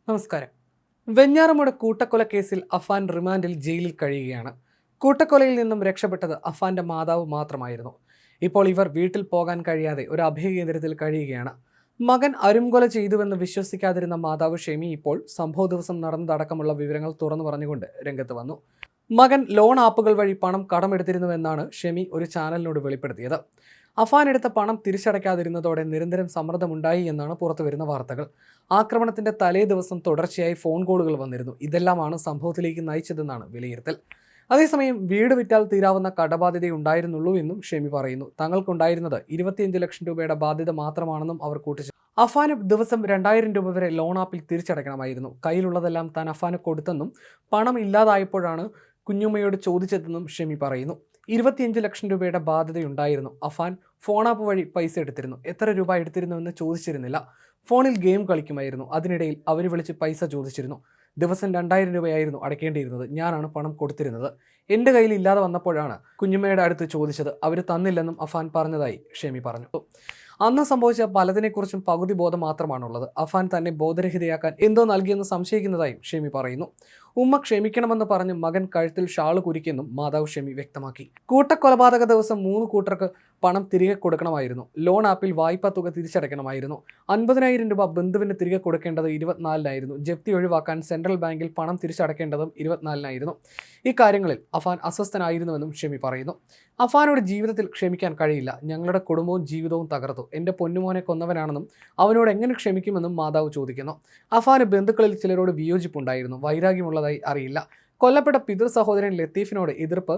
നമസ്കാരം. വെഞ്ഞാറമൂട് കൂട്ടക്കൊല കേസിൽ അഫാൻ റിമാൻഡിൽ ജയിലിൽ കഴിയുകയാണ്. കൂട്ടക്കൊലയിൽ നിന്നും രക്ഷപ്പെട്ടത് അഫാന്റെ മാതാവ് മാത്രമായിരുന്നു. ഇപ്പോൾ ഇവർ വീട്ടിൽ പോകാൻ കഴിയാതെ ഒരു അഭയകേന്ദ്രത്തിൽ കഴിയുകയാണ്. മകൻ അരുംകൊല ചെയ്തുവെന്ന് വിശ്വസിക്കാതിരുന്ന മാതാവ് ഷെമി ഇപ്പോൾ സംഭവ ദിവസം നടന്നതടക്കമുള്ള വിവരങ്ങൾ തുറന്നു പറഞ്ഞുകൊണ്ട് രംഗത്ത് വന്നു. മകൻ ലോൺ ആപ്പുകൾ വഴി പണം കടമെടുത്തിരുന്നുവെന്നാണ് ഷെമി ഒരു ചാനലിനോട് വെളിപ്പെടുത്തിയത്. അഫാൻ എടുത്ത പണം തിരിച്ചടയ്ക്കാതിരുന്നതോടെ നിരന്തരം സമ്മർദ്ദമുണ്ടായി എന്നാണ് പുറത്തുവരുന്ന വാർത്തകൾ. ആക്രമണത്തിന്റെ തലേ ദിവസം തുടർച്ചയായി ഫോൺ കോളുകൾ വന്നിരുന്നു. ഇതെല്ലാമാണ് സംഭവത്തിലേക്ക് നയിച്ചതെന്നാണ് വിലയിരുത്തൽ. അതേസമയം വീട് വിറ്റാൽ തീരാവുന്ന കടബാധ്യതയുണ്ടായിരുന്നുള്ളൂ എന്നും ഷെമി പറയുന്നു. തങ്ങൾക്കുണ്ടായിരുന്നത് 25 ലക്ഷം രൂപയുടെ ബാധ്യത മാത്രമാണെന്നും അവർ കൂട്ടിച്ചു. അഫാന് ദിവസം 2000 രൂപ വരെ ലോൺ ആപ്പിൽ തിരിച്ചടയ്ക്കണമായിരുന്നു. കയ്യിലുള്ളതെല്ലാം താൻ അഫാന് കൊടുത്തെന്നും പണം ഇല്ലാതായപ്പോഴാണ് കുഞ്ഞുമ്മയോട് ചോദിച്ചതെന്നും ഷെമി പറയുന്നു. 25 ലക്ഷം രൂപയുടെ ബാധ്യതയുണ്ടായിരുന്നു. അഫാൻ ഫോൺ ആപ്പ് വഴി പൈസ എടുത്തിരുന്നു. എത്ര രൂപ എടുത്തിരുന്നുവെന്ന് ചോദിച്ചിരുന്നില്ല. ഫോണിൽ ഗെയിം കളിക്കുമായിരുന്നു. അതിനിടയിൽ അവർ വിളിച്ച് പൈസ ചോദിച്ചിരുന്നു. ദിവസം 2000 രൂപയായിരുന്നു അടയ്ക്കേണ്ടിയിരുന്നത്. ഞാനാണ് പണം കൊടുത്തിരുന്നത്. എൻ്റെ കയ്യിൽ ഇല്ലാതെ വന്നപ്പോഴാണ് കുഞ്ഞുമ്മയുടെ അടുത്ത് ചോദിച്ചത്. അവർ തന്നില്ലെന്നും അഫാൻ പറഞ്ഞതായി ഷെമി പറഞ്ഞു. അന്ന് സംഭവിച്ച പലതിനെക്കുറിച്ചും പകുതി ബോധം മാത്രമാണുള്ളത്. അഫാൻ തന്നെ ബോധരഹിതയാക്കാൻ എന്തോ നൽകിയെന്ന് സംശയിക്കുന്നതായും ഷെമി പറയുന്നു. ഉമ്മ ക്ഷമിക്കണമെന്ന് പറഞ്ഞ് മകൻ കഴുത്തിൽ ഷാള് കുരുക്കിയെന്നും മാതാവ് ഷെമി വ്യക്തമാക്കി. കൂട്ടക്കൊലപാതക ദിവസം 3 കൂട്ടർക്ക് പണം തിരികെ കൊടുക്കണമായിരുന്നു. ലോൺ ആപ്പിൽ വായ്പാ തുക തിരിച്ചടയ്ക്കണമായിരുന്നു. 50,000 രൂപ ബന്ധുവിന് തിരികെ കൊടുക്കേണ്ടത് 24-നായിരുന്നു. ജപ്തി ഒഴിവാക്കാൻ സെൻട്രൽ ബാങ്കിൽ പണം തിരിച്ചടക്കേണ്ടതും 24-നായിരുന്നു. ഇക്കാര്യങ്ങളിൽ അഫാൻ അസ്വസ്ഥനായിരുന്നുവെന്നും ഷെമി പറയുന്നു. അഫാനോട് ജീവിതത്തിൽ ക്ഷമിക്കാൻ കഴിയില്ല. ഞങ്ങളുടെ കുടുംബവും ജീവിതവും തകർത്തു. എൻ്റെ പൊന്നുമോനെ കൊന്നവനാണെന്നും അവനോട് എങ്ങനെ ക്ഷമിക്കുമെന്നും മാതാവ് ചോദിക്കുന്നു. അഫാന് ബന്ധുക്കളിൽ ചിലരോട് വിയോജിപ്പുണ്ടായിരുന്നു. വൈരാഗ്യമുള്ളതായി അറിയില്ല. കൊല്ലപ്പെട്ട പിതൃ സഹോദരൻ ലത്തീഫിനോട് എതിർപ്പ്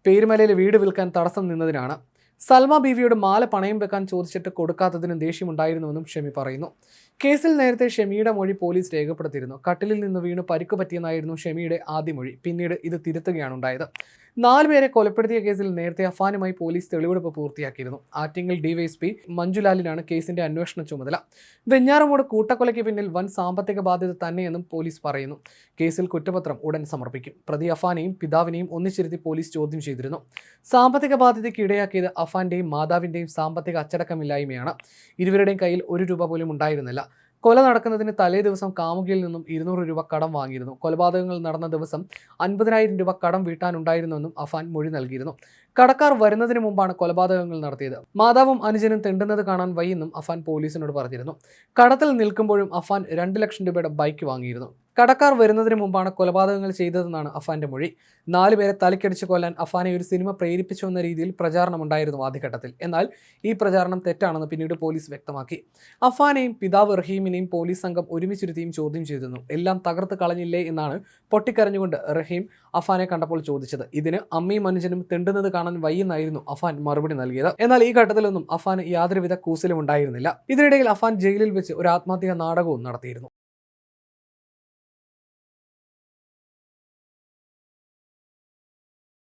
പേരുമലയിൽ വീട് വിൽക്കാൻ തടസ്സം നിന്നതിനാണ്. സൽമ ബീവിയോട് മാല പണയം വെക്കാൻ ചോദിച്ചിട്ട് കൊടുക്കാത്തതിന് ദേഷ്യമുണ്ടായിരുന്നുവെന്നും ഷെമി പറയുന്നു. കേസിൽ നേരത്തെ ഷെമിയുടെ മൊഴി പോലീസ് രേഖപ്പെടുത്തിയിരുന്നു. കട്ടിലിൽ നിന്ന് വീണ് പരിക്ക് പറ്റിയെന്നായിരുന്നു ഷെമിയുടെ ആദ്യ മൊഴി. പിന്നീട് ഇത് തിരുത്തുകയാണ് ഉണ്ടായത്. 4 പേരെ കൊലപ്പെടുത്തിയ കേസിൽ നേരത്തെ അഫാനുമായി പോലീസ് തെളിവെടുപ്പ് പൂർത്തിയാക്കിയിരുന്നു. ആറ്റിങ്ങൽ ഡിവൈഎസ്പി മഞ്ജുലാലിനാണ് കേസിന്റെ അന്വേഷണ ചുമതല. വെഞ്ഞാറമൂട് കൂട്ടക്കൊലയ്ക്ക് പിന്നിൽ വൻ സാമ്പത്തിക ബാധ്യത തന്നെയെന്നും പോലീസ് പറയുന്നു. കേസിൽ കുറ്റപത്രം ഉടൻ സമർപ്പിക്കും. പ്രതി അഫാനെയും പിതാവിനെയും ഒന്നിച്ചിരുത്തി പോലീസ് ചോദ്യം ചെയ്തിരുന്നു. സാമ്പത്തിക ബാധ്യതയ്ക്ക് ഇടയാക്കിയത് അഫാന്റെയും മാതാവിന്റെയും സാമ്പത്തിക അച്ചടക്കമില്ലായ്മയാണ്. ഇരുവരുടെയും കയ്യിൽ 1 രൂപ പോലും ഉണ്ടായിരുന്നില്ല. കൊല നടക്കുന്നതിന് തലേ ദിവസം കാമുകിയിൽ നിന്നും 200 രൂപ കടം വാങ്ങിയിരുന്നു. കൊലപാതകങ്ങൾ നടന്ന ദിവസം 50,000 രൂപ കടം വീട്ടാനുണ്ടായിരുന്നുവെന്നും അഫാൻ മൊഴി നൽകിയിരുന്നു. കടക്കാർ വരുന്നതിന് മുമ്പാണ് കൊലപാതകങ്ങൾ നടത്തിയത്. മാതാവും അനുജനും തെണ്ടുന്നത് കാണാൻ വയ്യെന്നും അഫാൻ പോലീസിനോട് പറഞ്ഞിരുന്നു. കടത്തിൽ നിൽക്കുമ്പോഴും അഫാൻ 2 ലക്ഷം രൂപയുടെ ബൈക്ക് വാങ്ങിയിരുന്നു. കടക്കാർ വരുന്നതിന് മുമ്പാണ് കൊലപാതകങ്ങൾ ചെയ്തതെന്നാണ് അഫാന്റെ മൊഴി. 4 പേരെ തലക്കടിച്ച് കൊല്ലാൻ അഫാനെ ഒരു സിനിമ പ്രേരിപ്പിച്ചുവെന്ന രീതിയിൽ പ്രചാരണമുണ്ടായിരുന്നു ആദ്യഘട്ടത്തിൽ. എന്നാൽ ഈ പ്രചാരണം തെറ്റാണെന്ന് പിന്നീട് പോലീസ് വ്യക്തമാക്കി. അഫാനെയും പിതാവ് റഹീമിനെയും പോലീസ് സംഘം ഒരുമിച്ചിരുത്തിയും ചോദ്യം ചെയ്തിരുന്നു. എല്ലാം തകർത്ത് കളഞ്ഞില്ലേ എന്നാണ് പൊട്ടിക്കരഞ്ഞുകൊണ്ട് റഹീം അഫാനെ കണ്ടപ്പോൾ ചോദിച്ചത്. ഇതിന് അമ്മയും അനുജനും തെണ്ടുന്നത് കാണാൻ വയ്യെന്നായിരുന്നു അഫാൻ മറുപടി നൽകിയത്. എന്നാൽ ഈ ഘട്ടത്തിലൊന്നും അഫാന് യാതൊരുവിധ കൂസലും ഉണ്ടായിരുന്നില്ല. ഇതിനിടയിൽ അഫാൻ ജയിലിൽ വെച്ച് ഒരു ആത്മഹത്യാ നാടകവും നടത്തിയിരുന്നു.